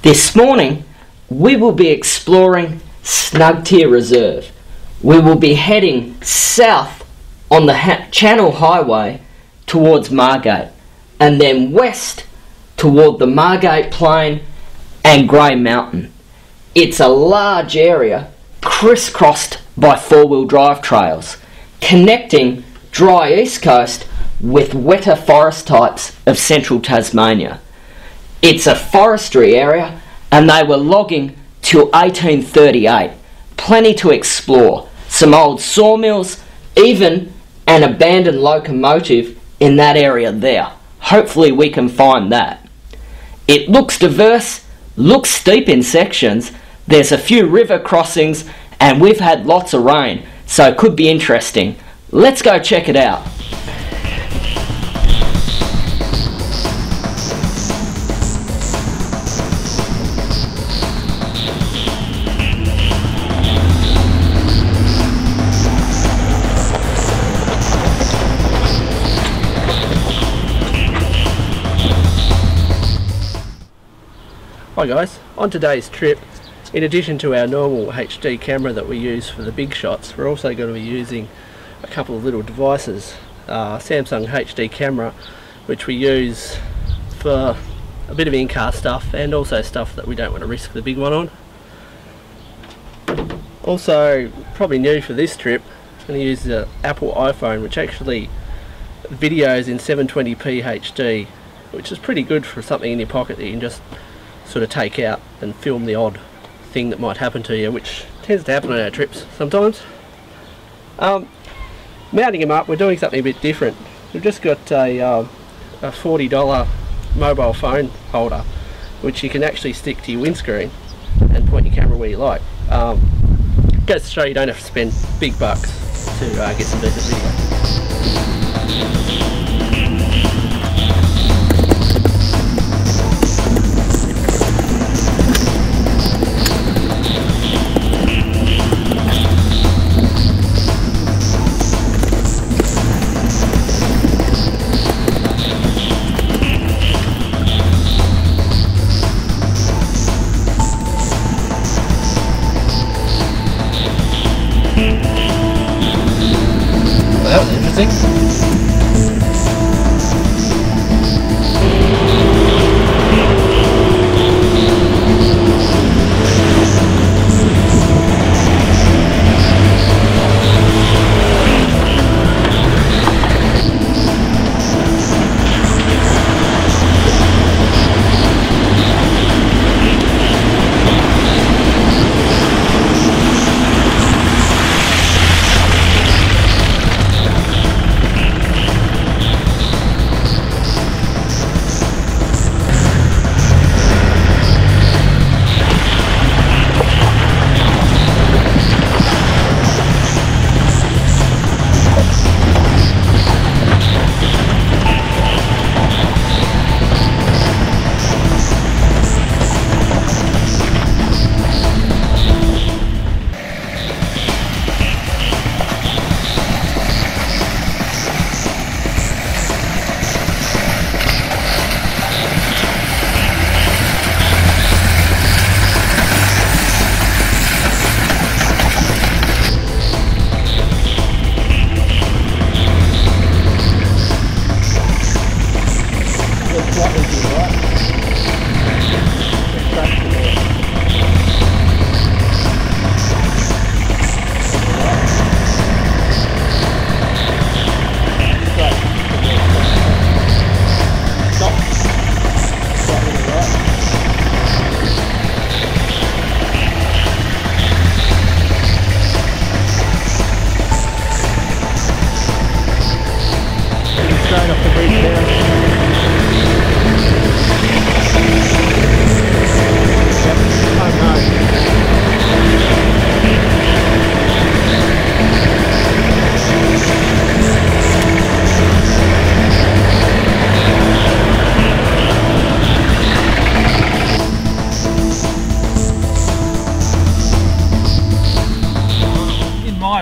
This morning, we will be exploring Snug Reserve. We will be heading south on the Channel Highway towards Margate, and then west toward the Margate Plain and Grey Mountain. It's a large area crisscrossed by four-wheel drive trails, connecting dry east coast with wetter forest types of central Tasmania. It's a forestry area, and they were logging till 1838. Plenty to explore. Some old sawmills, even an abandoned locomotive in that area there. Hopefully we can find that. It looks diverse, looks steep in sections. There's a few river crossings, and we've had lots of rain, so it could be interesting. Let's go check it out. Hi guys, on today's trip, in addition to our normal HD camera that we use for the big shots, we're also going to be using a couple of little devices. Samsung HD camera, which we use for a bit of in-car stuff and also stuff that we don't want to risk the big one on. Also, probably new for this trip, I'm going to use the Apple iPhone, which actually videos in 720p HD, which is pretty good for something in your pocket that you can just sort of take out and film the odd thing that might happen to you, which tends to happen on our trips sometimes. Mounting them up, we're doing something a bit different. We've just got a $40 mobile phone holder, which you can actually stick to your windscreen and point your camera where you like. Goes to show you don't have to spend big bucks to get some decent video. That was interesting.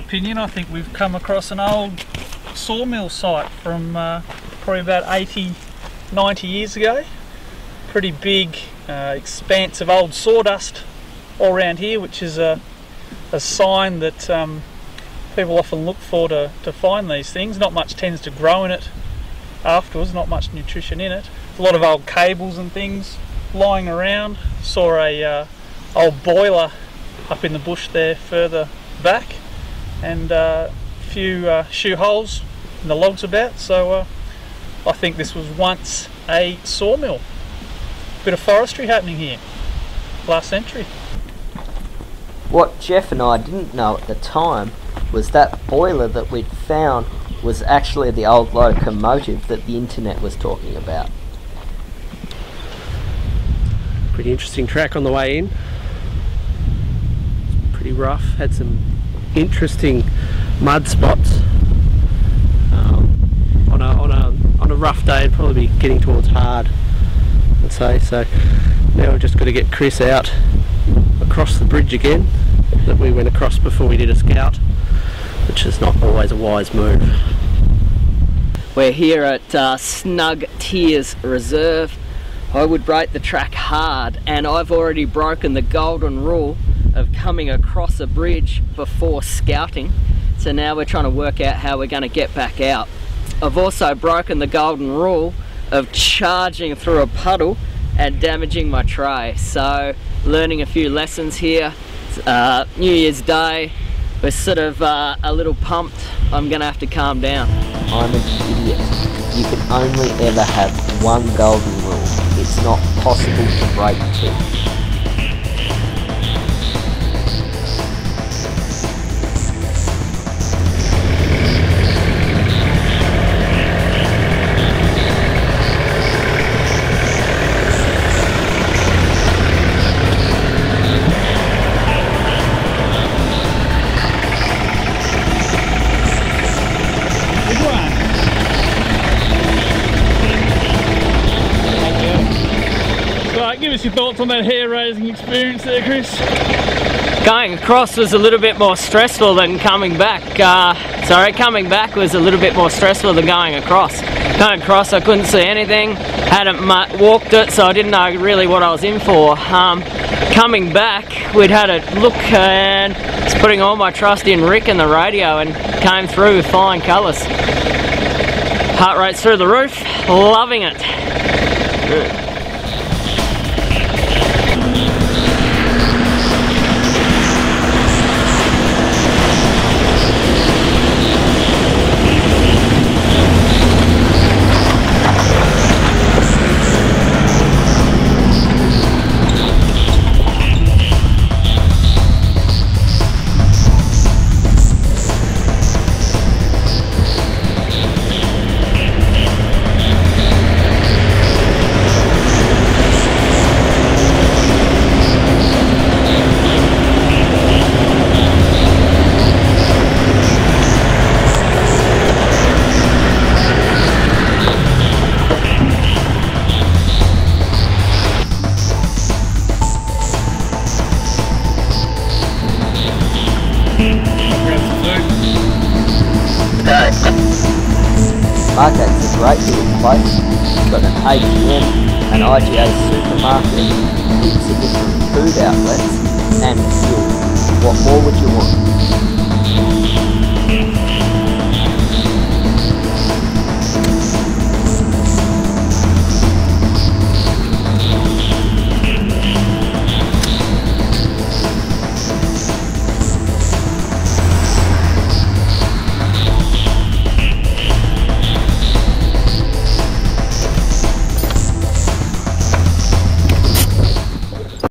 opinion, I think we've come across an old sawmill site from probably about 80, 90 years ago. Pretty big expanse of old sawdust all around here, which is a sign that people often look for to find these things. Not much tends to grow in it afterwards, not much nutrition in it. A lot of old cables and things lying around. Saw a old boiler up in the bush there further back, and a few shoe holes in the logs about, so I think this was once a sawmill. Bit of forestry happening here last century. What Jeff and I didn't know at the time was that boiler that we'd found was actually the old locomotive that the internet was talking about. Pretty interesting track on the way in. Pretty rough, had some interesting mud spots. On a rough day, it'd probably be getting towards hard, I'd say. So now we've just got to get Chris out across the bridge again that we went across before we did a scout, which is not always a wise move. We're here at Snug Tiers Reserve. I would rate the track hard, and I've already broken the golden rule of coming across a bridge before scouting. So now we're trying to work out how we're going to get back out. I've also broken the golden rule of charging through a puddle and damaging my tray. So learning a few lessons here. New Year's Day. We're sort of a little pumped. I'm going to have to calm down. I'm an idiot. You can only ever have one golden rule. It's not possible to break two. Give us your thoughts on that hair-raising experience there, Chris. Going across was a little bit more stressful than coming back. Coming back was a little bit more stressful than going across. Going across I couldn't see anything, hadn't walked it, so I didn't know really what I was in for. Coming back, we'd had a look and was putting all my trust in Rick and the radio, and came through with flying colours. Heart rate's through the roof, loving it. Margate a great little place. It's got an ATM, an IGA supermarket, heaps of different food outlets, and fuel. What more would you want?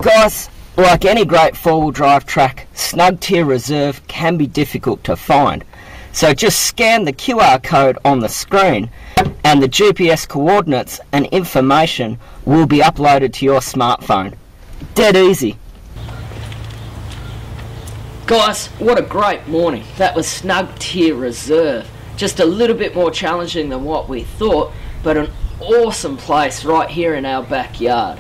Guys, like any great four-wheel drive track, Snug Tier Reserve can be difficult to find. So just scan the QR code on the screen and the GPS coordinates and information will be uploaded to your smartphone. Dead easy. Guys, what a great morning. That was Snug Tier Reserve. Just a little bit more challenging than what we thought, but an awesome place right here in our backyard.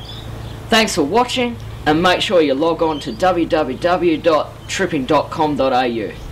Thanks for watching, and make sure you log on to www.tripn'n.com.au.